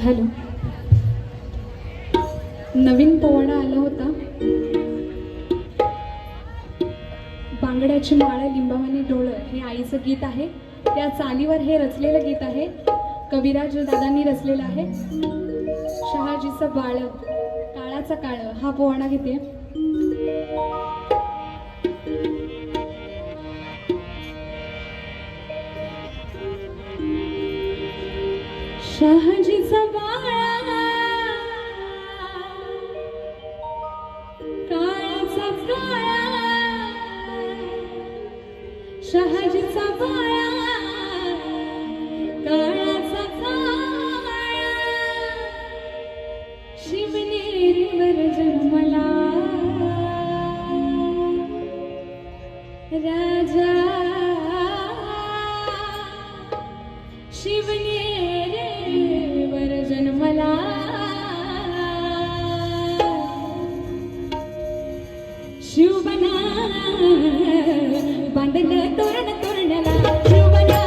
Hello. नवीन पोवाडा आला होता. बांगड्याची माळ लिंबावानी डोळं हे आईचं गीत आहे. त्या चालीवर हे रचलेलं गीत आहे. कविराज दादांनी रचलेलं आहे. शहाजीचं बाळ काळाचा काळ हा पोवाडा घेते. शहाजीचा बाळा काळाचा काळा, शहाजीचा बाळा काळाचा काळा, शिवनेरीवर जन्मला राजा. शिवनेरीवर जन्मला शिवबना बांधलं तोरण तोरणाला. शिवबना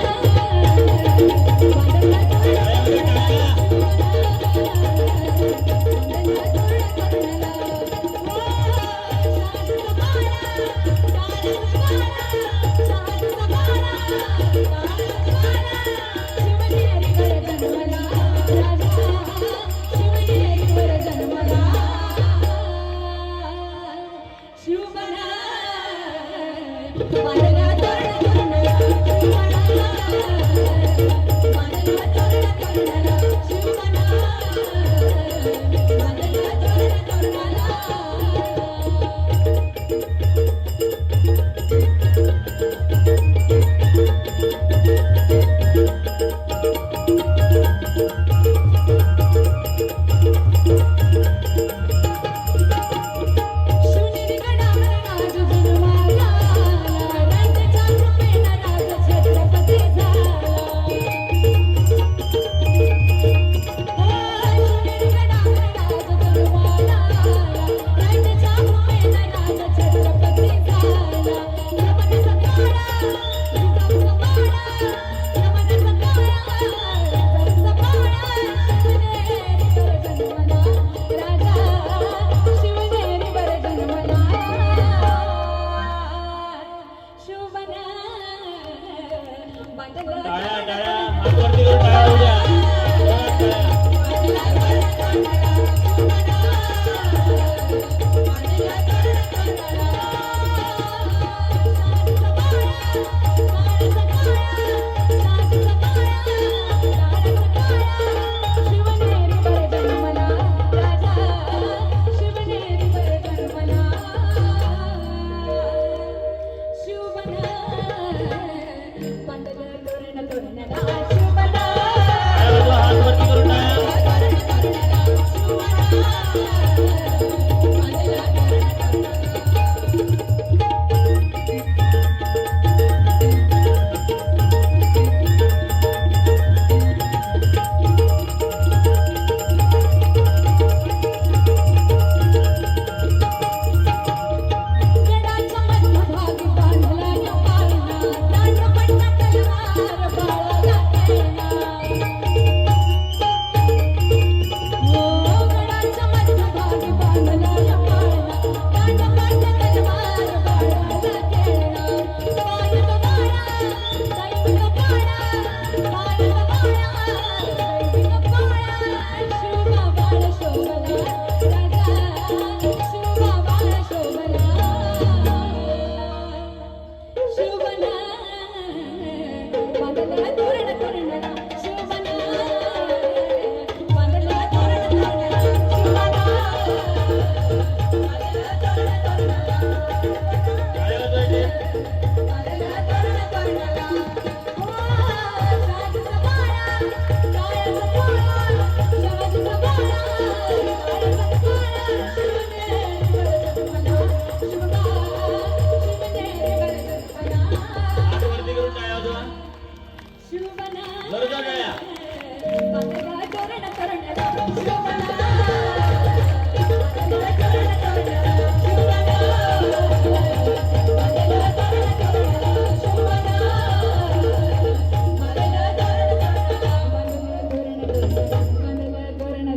बांधलं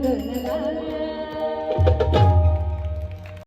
गगन लागला